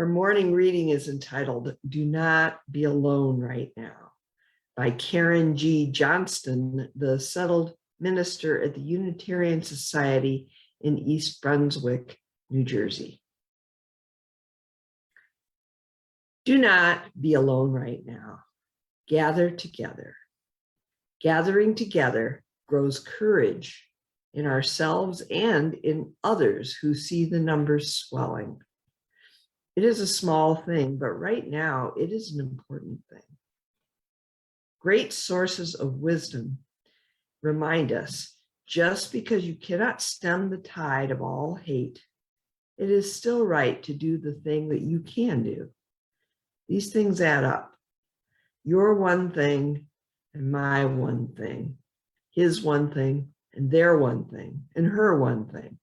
Our morning reading is entitled Do Not Be Alone Right Now by Karen G. Johnston, the settled minister at the Unitarian Society in East Brunswick, New Jersey. Do not be alone right now. Gather together. Gathering together grows courage in ourselves and in others who see the numbers swelling. It is a small thing, but right now it is an important thing. Great sources of wisdom remind us just because you cannot stem the tide of all hate, it is still right to do the thing that you can do. These things add up. Your one thing and my one thing, his one thing and their one thing and her one thing.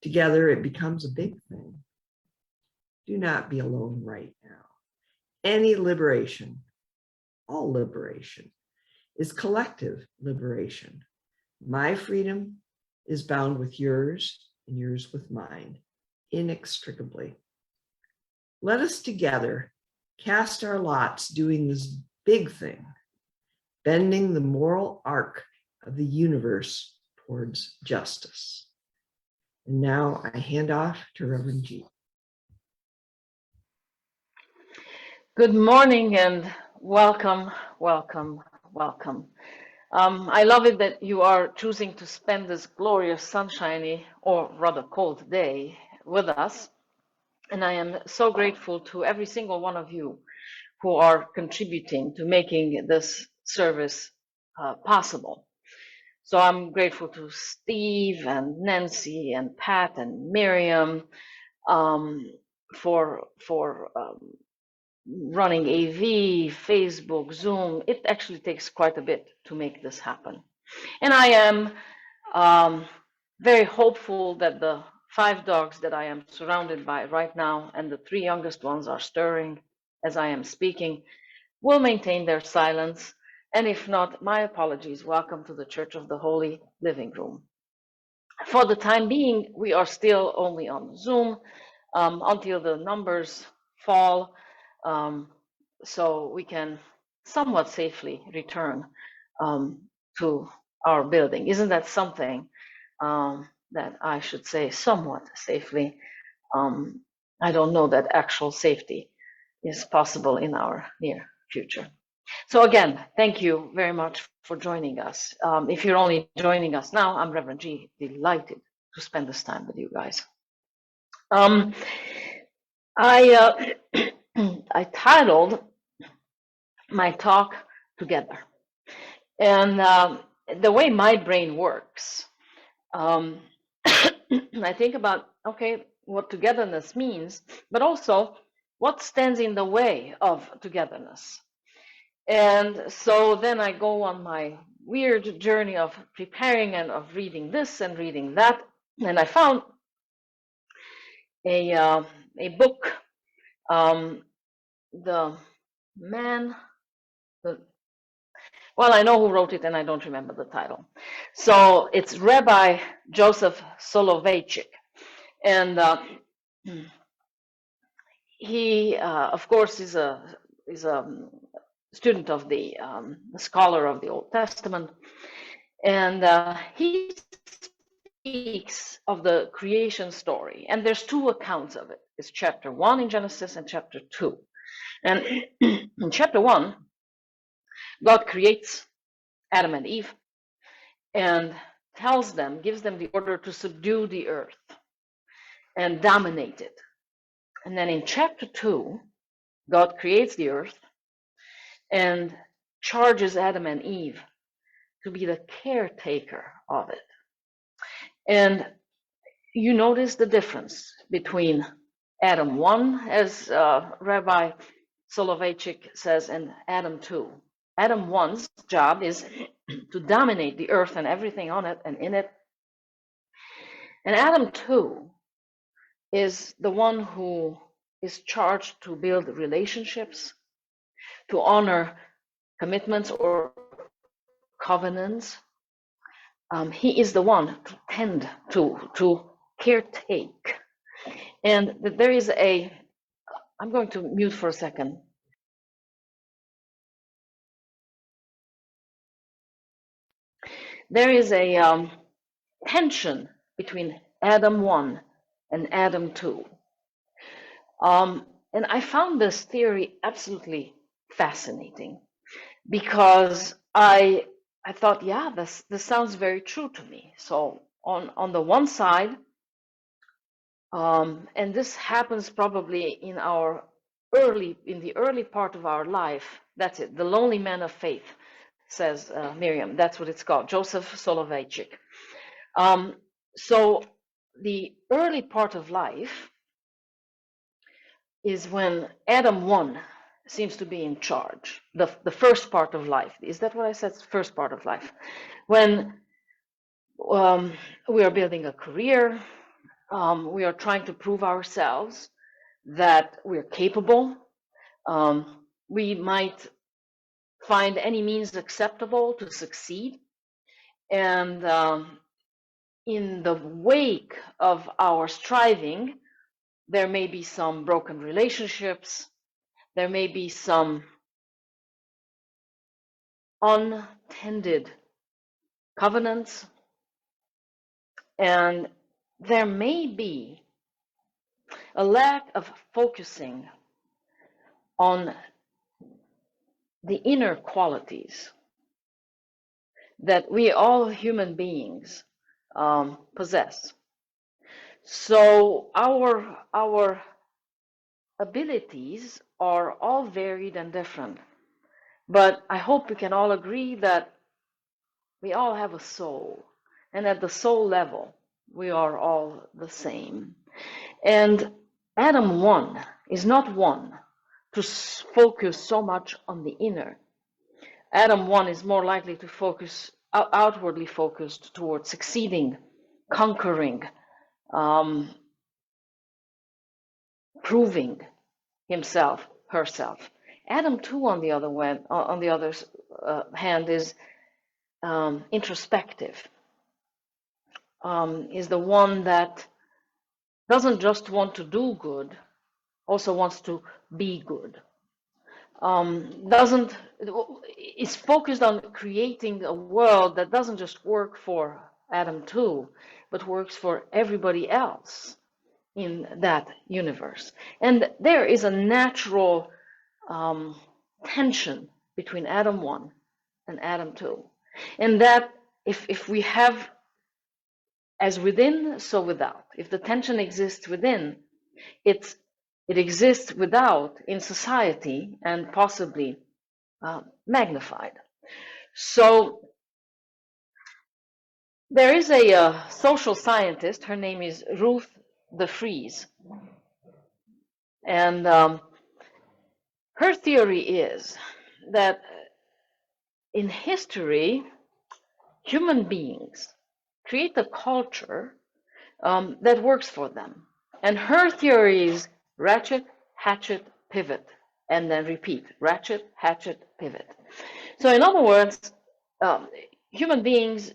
Together it becomes a big thing. Do not be alone right now. Any liberation, all liberation, is collective liberation. My freedom is bound with yours and yours with mine, inextricably. Let us together cast our lots doing this big thing, bending the moral arc of the universe towards justice. And now I hand off to Reverend G. Good morning and welcome, welcome, welcome. I love it that you are choosing to spend this glorious sunshiny or rather cold day with us. And I am so grateful to every single one of you who are contributing to making this service possible. So I'm grateful to Steve and Nancy and Pat and Miriam for running AV, Facebook, Zoom. It actually takes quite a bit to make this happen. And I am very hopeful that the 5 dogs that I am surrounded by right now, and the 3 youngest ones are stirring as I am speaking, will maintain their silence. And if not, my apologies. Welcome to the Church of the Holy Living Room. For the time being, we are still only on Zoom until the numbers fall, so we can somewhat safely return to our building. Isn't that something that I should say somewhat safely? I don't know that actual safety is possible in our near future. So again, thank you very much for joining us. If you're only joining us now, I'm Reverend G, delighted to spend this time with you guys. I titled my talk Together. And the way my brain works, I think about, okay, what togetherness means, but also what stands in the way of togetherness. And so then I go on my weird journey of preparing and of reading this and reading that. And I found a book, well, I know who wrote it and I don't remember the title. So it's Rabbi Joseph Soloveitchik. And he, of course, is a student of the scholar of the Old Testament. And he speaks of the creation story. And there's 2 accounts of it. It's chapter 1 in Genesis and chapter 2. And in chapter 1, God creates Adam and Eve and gives them the order to subdue the earth and dominate it. And then in chapter 2, God creates the earth and charges Adam and Eve to be the caretaker of it. And you notice the difference between Adam 1, as Rabbi Soloveitchik says, and Adam 2. Adam 1's job is to dominate the earth and everything on it and in it. And Adam 2 is the one who is charged to build relationships, to honor commitments or covenants. He is the one to tend to caretake. And there is a I'm going to mute for a second. There is a tension between Adam 1 and Adam 2. And I found this theory absolutely fascinating because I thought, yeah, this sounds very true to me. So on the one side, and this happens probably in the early part of our life. That's it, the lonely man of faith, says Miriam. That's what it's called, Joseph Soloveitchik. So the early part of life is when Adam 1 seems to be in charge. The first part of life. Is that what I said? First part of life. When we are building a career, we are trying to prove ourselves that we're capable. We might find any means acceptable to succeed. And in the wake of our striving, there may be some broken relationships. There may be some untended covenants. And there may be a lack of focusing on the inner qualities that we all human beings possess. So our abilities are all varied and different, but I hope we can all agree that we all have a soul, and at the soul level, we are all the same. And Adam 1 is not one to focus so much on the inner. Adam 1 is more likely to focus outwardly focused towards succeeding, conquering, proving himself, herself. Adam 2, on the other hand, is introspective. Is the one that doesn't just want to do good, also wants to be good. Is focused on creating a world that doesn't just work for Adam 2, but works for everybody else in that universe. And there is a natural tension between Adam 1 and Adam 2. And that if we have as within, so without. If the tension exists within, it exists without in society and possibly magnified. So there is a social scientist, her name is Ruth de Vries, and her theory is that in history, human beings create a culture that works for them. And her theory is ratchet, hatchet, pivot, and then repeat, ratchet, hatchet, pivot. So in other words, human beings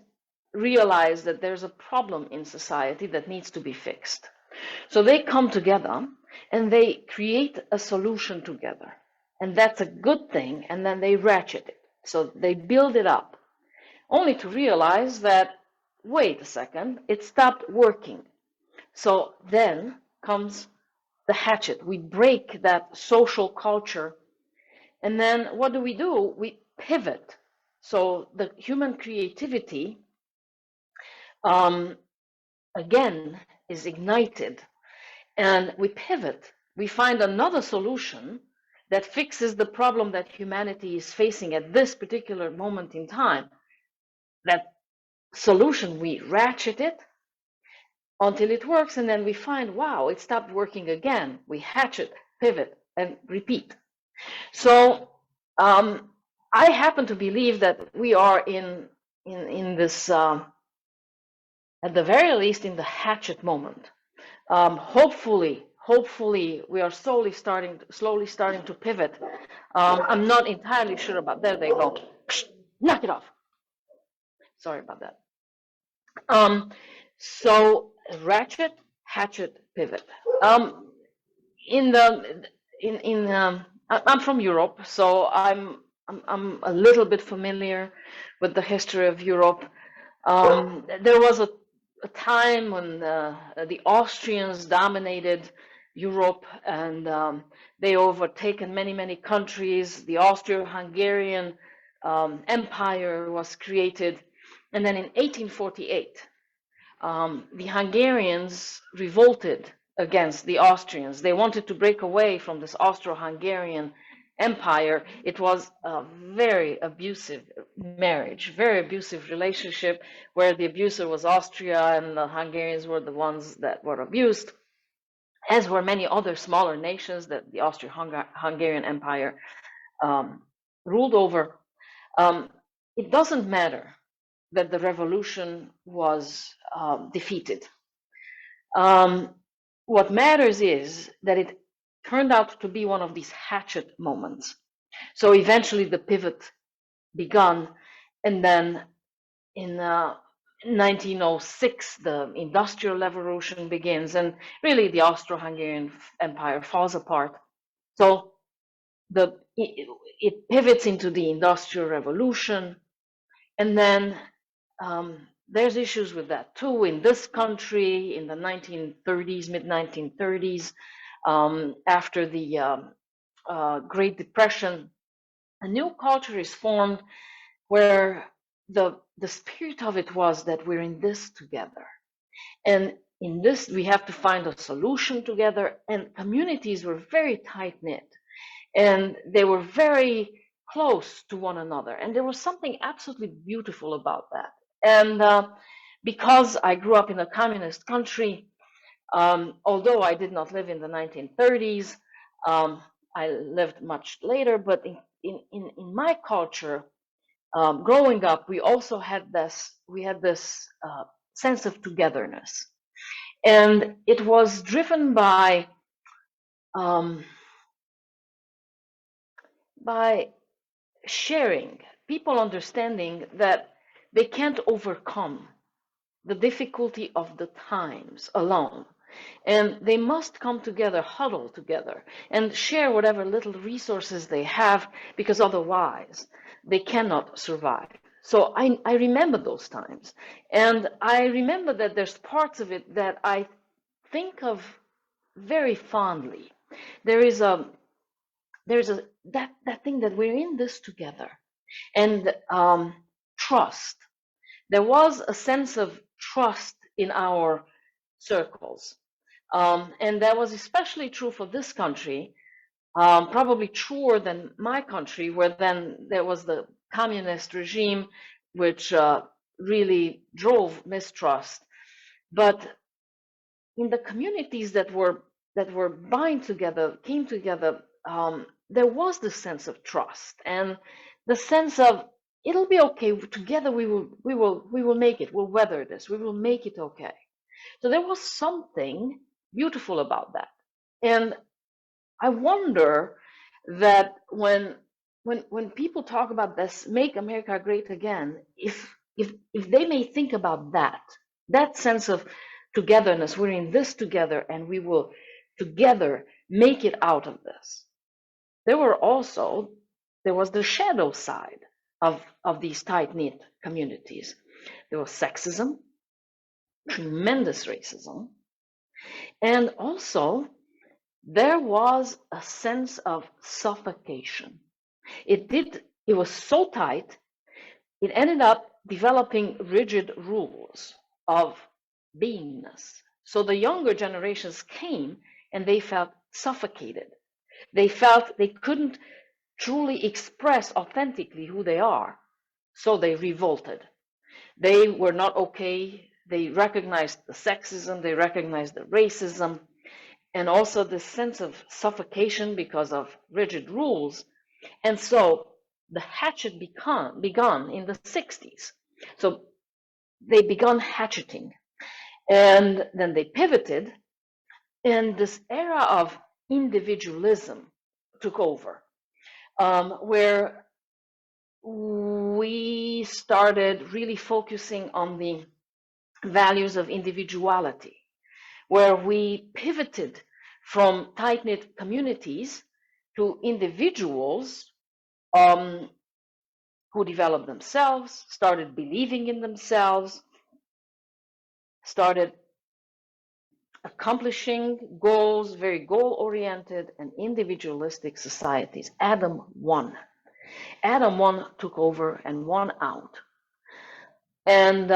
realize that there's a problem in society that needs to be fixed. So they come together and they create a solution together. And that's a good thing, and then they ratchet it. So they build it up, only to realize that, wait a second, it stopped working. So then comes the hatchet. We break that social culture. And then what do? We pivot. So the human creativity, again, is ignited. And we pivot. We find another solution that fixes the problem that humanity is facing at this particular moment in time. That solution, we ratchet it until it works, and then we find, wow, it stopped working again. We hatchet, pivot, and repeat. So I happen to believe that we are in this, at the very least, in the hatchet moment. Hopefully, we are slowly starting to pivot. I'm not entirely sure about. There they go. Knock it off. Sorry about that. So ratchet, hatchet, pivot. I'm from Europe, so I'm a little bit familiar with the history of Europe. There was a time when the Austrians dominated Europe, and they overtaken many countries. The Austro-Hungarian Empire was created, and then in 1848, the Hungarians revolted against the Austrians. They wanted to break away from this Austro-Hungarian empire. It was a very abusive marriage, very abusive relationship, where the abuser was Austria and the Hungarians were the ones that were abused, as were many other smaller nations that the Austro-Hungarian Empire ruled over. It doesn't matter that the revolution was defeated. What matters is that it turned out to be one of these hatchet moments. So eventually the pivot began, and then in 1906 the Industrial Revolution begins, and really the Austro-Hungarian Empire falls apart. So it pivots into the Industrial Revolution, and then there's issues with that too in this country in the 1930s, mid-1930s, after the Great Depression. A new culture is formed where the spirit of it was that we're in this together. And in this, we have to find a solution together. And communities were very tight-knit, and they were very close to one another. And there was something absolutely beautiful about that. And because I grew up in a communist country, although I did not live in the 1930s, I lived much later, but in my culture, growing up, we also had this sense of togetherness. And it was driven by sharing, people understanding that they can't overcome the difficulty of the times alone. And they must come together, huddle together, and share whatever little resources they have, because otherwise they cannot survive. So I remember those times. And I remember that there's parts of it that I think of very fondly. There's that thing that we're in this together. And trust. There was a sense of trust in our circles. And that was especially true for this country, probably truer than my country, where then there was the communist regime, which really drove mistrust. But in the communities that were bind together, came together, there was this sense of trust and the sense of it'll be okay. Together we will make it. We'll weather this. We will make it okay. So there was something beautiful about that. And I wonder that when people talk about this, make America great again, if they may think about that sense of togetherness, we're in this together and we will together make it out of this. There was the shadow side of these tight-knit communities. There was sexism, tremendous racism, and also there was a sense of suffocation. It was so tight, it ended up developing rigid rules of beingness. So the younger generations came and they felt suffocated. They felt they couldn't truly express authentically who they are. So they revolted. They were not okay. They recognized the sexism, they recognized the racism, and also the sense of suffocation because of rigid rules. And so the hatchet began in the 60s. So they began hatcheting, and then they pivoted, and this era of individualism took over, where we started really focusing on the values of individuality, where we pivoted from tight-knit communities to individuals who developed themselves, started believing in themselves, started accomplishing goals, very goal-oriented and individualistic societies. Adam won. Adam 1 took over and won out. And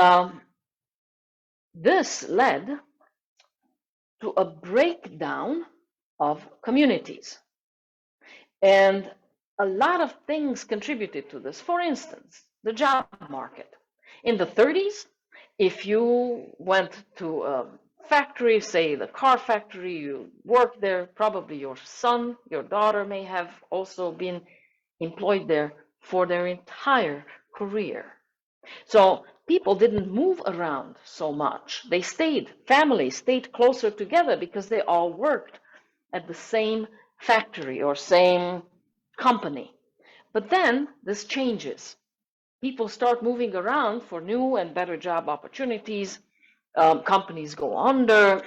this led to a breakdown of communities. And a lot of things contributed to this. For instance, the job market. In the 30s, if you went to a factory, say the car factory, you worked there, probably your son, your daughter may have also been employed there for their entire career. So people didn't move around so much. They stayed, families stayed closer together because they all worked at the same factory or same company. But then this changes. People start moving around for new and better job opportunities. Companies go under.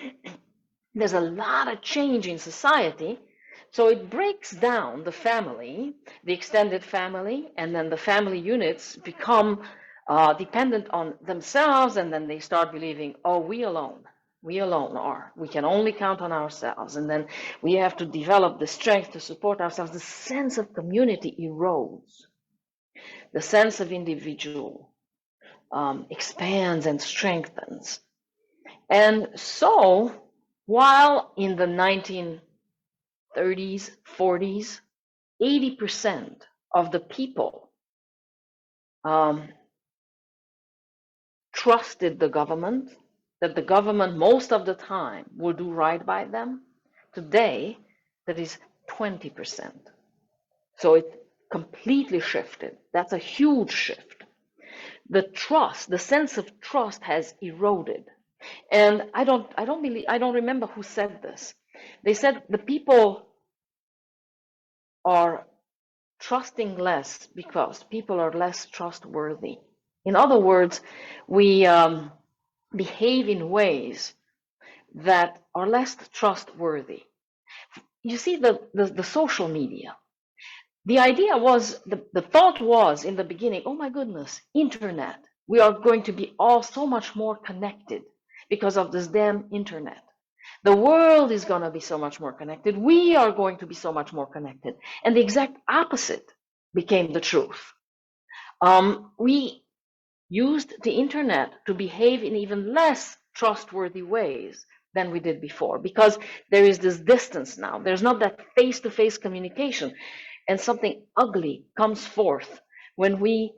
There's a lot of change in society. So it breaks down the family, the extended family, and then the family units become dependent on themselves, and then they start believing, oh, we alone are. We can only count on ourselves, and then we have to develop the strength to support ourselves. The sense of community erodes. The sense of individual expands and strengthens. And so, while in the 1930s, 40s, 80% of the people trusted the government, that the government most of the time will do right by them. Today, that is 20%. So it completely shifted. That's a huge shift. The trust, the sense of trust has eroded. And I don't remember who said this. They said the people are trusting less because people are less trustworthy. In other words, we behave in ways that are less trustworthy. You see, the social media. The idea was, the thought was in the beginning, oh my goodness, internet. We are going to be all so much more connected because of this damn internet. The world is going to be so much more connected. We are going to be so much more connected. And the exact opposite became the truth. We used the internet to behave in even less trustworthy ways than we did before, because there is this distance now. There's not that face-to-face communication. And something ugly comes forth when we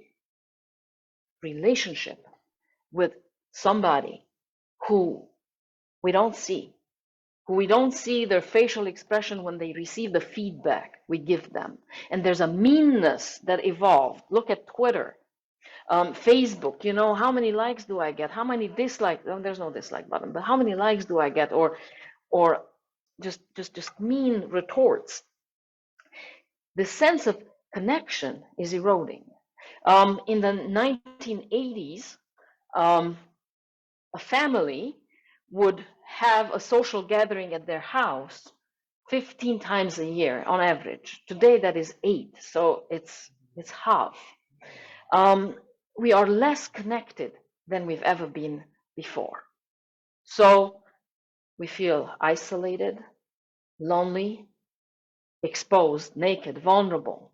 relationship with somebody who we don't see, who we don't see their facial expression when they receive the feedback we give them. And there's a meanness that evolved. Look at Twitter, Facebook, you know, how many likes do I get? How many dislikes? Oh, there's no dislike button, but how many likes do I get? Or just mean retorts. The sense of connection is eroding. In the 1980s, a family would have a social gathering at their house 15 times a year on average. Today, that is 8, so it's half. We are less connected than we've ever been before. So we feel isolated, lonely, exposed, naked, vulnerable.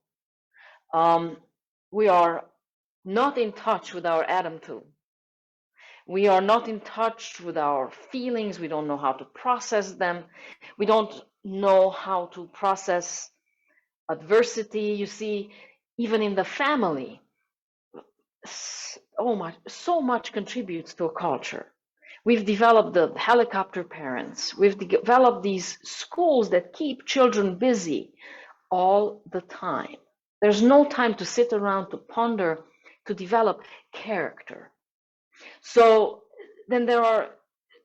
We are not in touch with our Adam 2. We are not in touch with our feelings. We don't know how to process them. We don't know how to process adversity. You see, even in the family, so much contributes to a culture. We've developed the helicopter parents. We've developed these schools that keep children busy all the time. There's no time to sit around, to ponder, to develop character. So then there are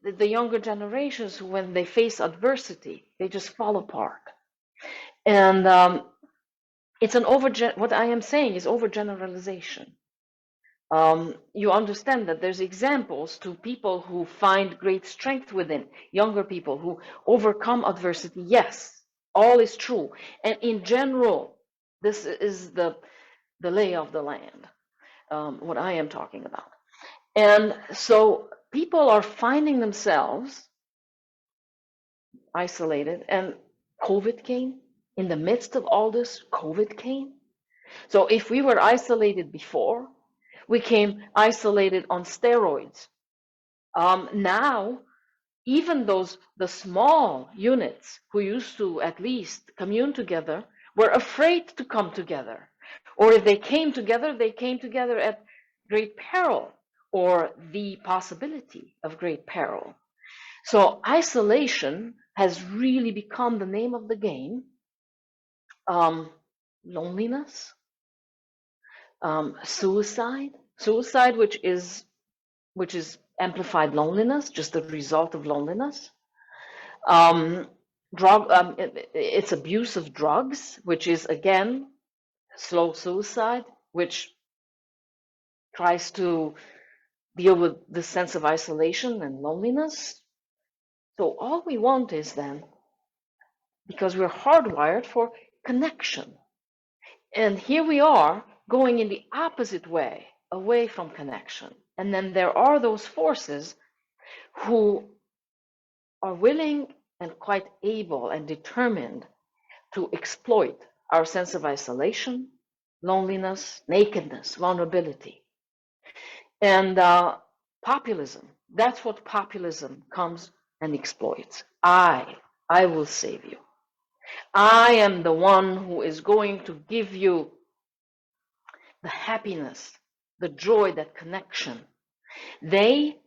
the younger generations who, when they face adversity, they just fall apart. And what I am saying is overgeneralization. You understand that there's examples to people who find great strength within, younger people who overcome adversity. Yes, All is true. And in general, this is the lay of the land, what I am talking about. And so people are finding themselves isolated, and COVID came. In the midst of all this, COVID came. So if we were isolated before, we came isolated on steroids. Now, even the small units who used to at least commune together were afraid to come together. Or if they came together at great peril or the possibility of great peril. So isolation has really become the name of the game. Loneliness, suicide, which is amplified loneliness, just the result of loneliness. It's abuse of drugs, which is again slow suicide, which tries to deal with the sense of isolation and loneliness. So all we want is then, because we're hardwired for connection, and here we are going in the opposite way, away from connection. And then there are those forces who are willing and quite able and determined to exploit our sense of isolation, loneliness, nakedness, vulnerability. And populism, that's what populism comes and exploits. I will save you. I am the one who is going to give you the happiness, the joy, that connection. They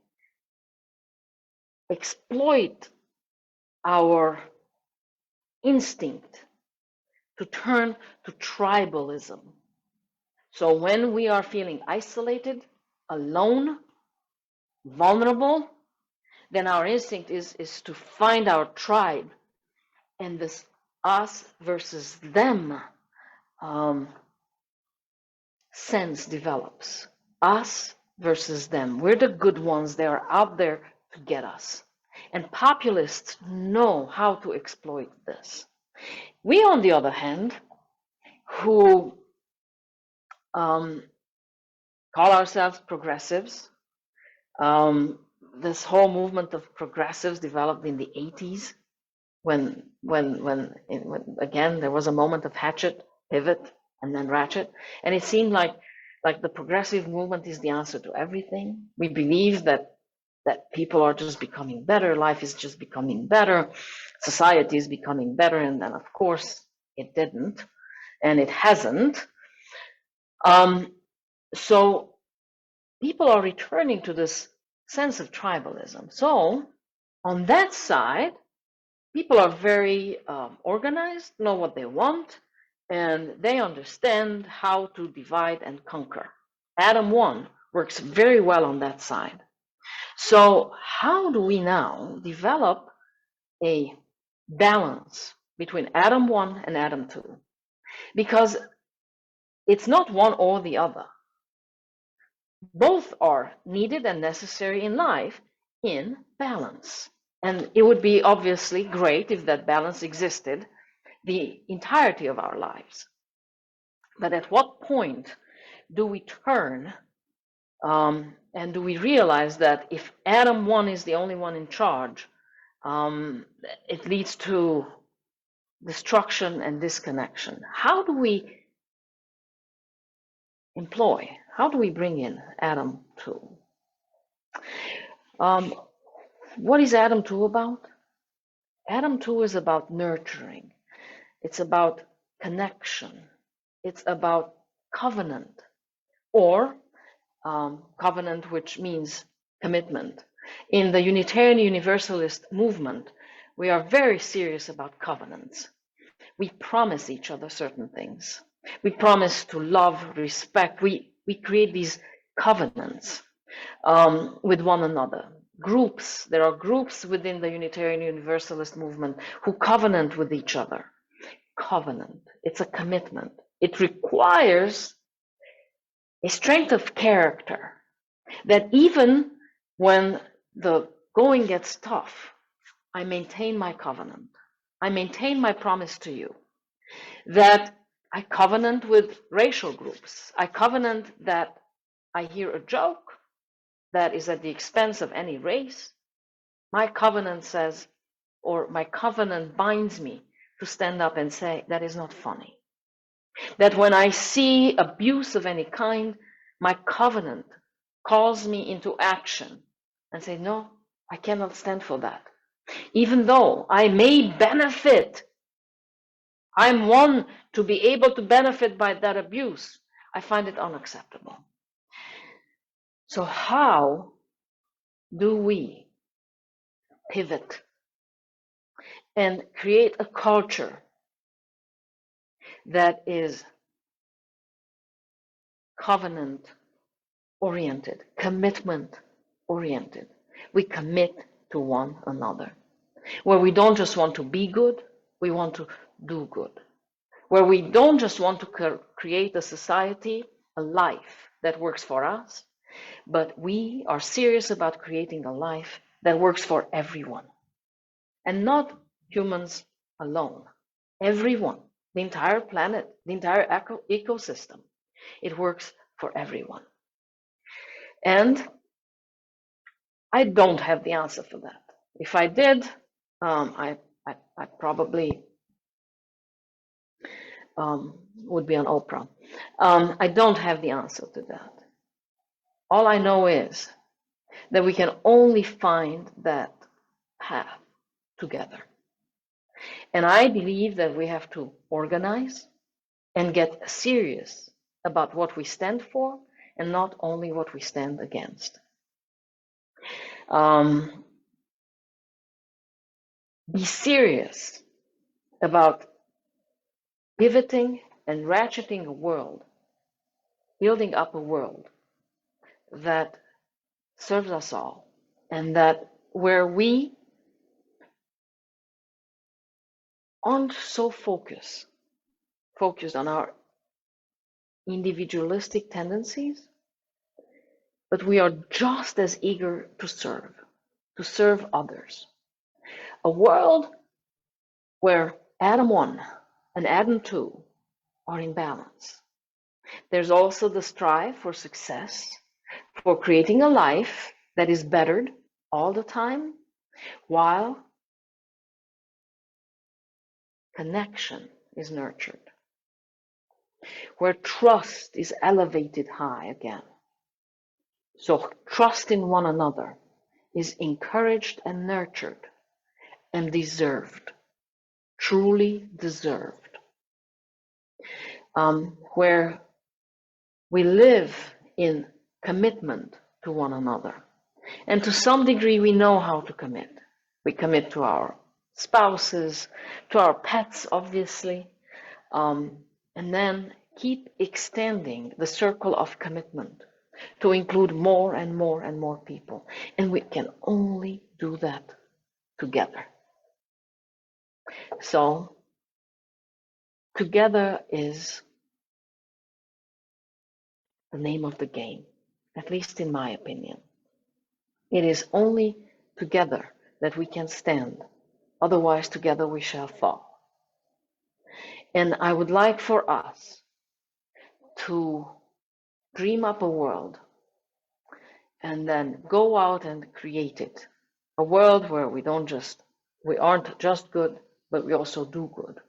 exploit our instinct to turn to tribalism. So when we are feeling isolated, alone, vulnerable, then our instinct is to find our tribe, and this us versus them sense develops. Us versus them. We're the good ones. They are out there to get us. And populists know how to exploit this. We, on the other hand, who call ourselves progressives, this whole movement of progressives developed in the 80s, when again there was a moment of hatchet, pivot, and then ratchet, and it seemed like the progressive movement is the answer to everything. We believe that people are just becoming better, life is just becoming better, society is becoming better, and then of course it didn't, and it hasn't. So people are returning to this sense of tribalism. So on that side, people are very organized, know what they want, and they understand how to divide and conquer. Adam 1 works very well on that side. So how do we now develop a balance between Adam 1 and Adam 2? Because it's not one or the other. Both are needed and necessary in life in balance. And it would be obviously great if that balance existed the entirety of our lives. But at what point do we turn and do we realize that if Adam 1 is the only one in charge, it leads to destruction and disconnection? How do we how do we bring in Adam 2? What is Adam 2 about? Adam 2 is about nurturing. It's about connection. It's about covenant, or covenant, which means commitment. In the Unitarian Universalist movement, we are very serious about covenants. We promise each other certain things. We promise to love, respect. We create these covenants with one another. Groups, there are groups within the Unitarian Universalist movement who covenant with each other. Covenant, it's a commitment. It requires a strength of character that even when the going gets tough, I maintain my covenant. I maintain my promise to you that I covenant with racial groups. I covenant that I hear a joke that is at the expense of any race. My covenant says, or my covenant binds me to stand up and say, that is not funny. That when I see abuse of any kind, my covenant calls me into action and say, no, I cannot stand for that. Even though I may benefit, I'm one to be able to benefit by that abuse, I find it unacceptable. So how do we pivot and create a culture that is covenant oriented, commitment oriented? We commit to one another, where we don't just want to be good, we want to do good, where we don't just want to create a society, a life that works for us, but we are serious about creating a life that works for everyone, and not humans alone. Everyone, the entire planet, the entire ecosystem, it works for everyone. And I don't have the answer for that. If I did, I probably would be on Oprah. I don't have the answer to that. All I know is that we can only find that path together. And I believe that we have to organize and get serious about what we stand for and not only what we stand against. Be serious about pivoting and ratcheting a world, building up a world that serves us all, and that where we aren't so focused on our individualistic tendencies, but we are just as eager to serve others. A world where Adam 1 and Adam 2 are in balance. There's also the strive for success, for creating a life that is bettered all the time, while connection is nurtured, where trust is elevated high again. So trust in one another is encouraged and nurtured and deserved, truly deserved. Where we live in commitment to one another. And to some degree, we know how to commit. We commit to our spouses, to our pets, obviously, and then keep extending the circle of commitment to include more and more and more people. And we can only do that together. So, together is the name of the game, at least in my opinion. It is only together that we can stand, otherwise together we shall fall. And I would like for us to dream up a world and then go out and create it. A world where we aren't just good, but we also do good.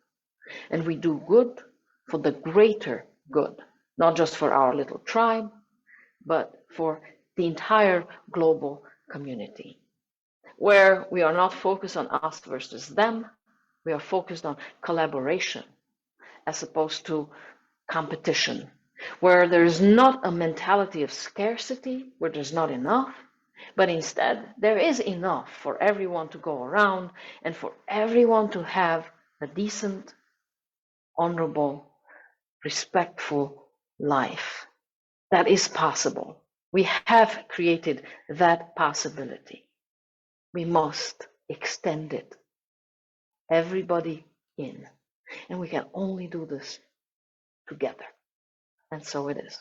And we do good for the greater good, not just for our little tribe, but for the entire global community, where we are not focused on us versus them. We are focused on collaboration as opposed to competition, where there's not a mentality of scarcity, where there's not enough, but instead there is enough for everyone to go around and for everyone to have a decent, honorable, respectful life. That is possible. We have created that possibility. We must extend it. Everybody in. And we can only do this together. And so it is.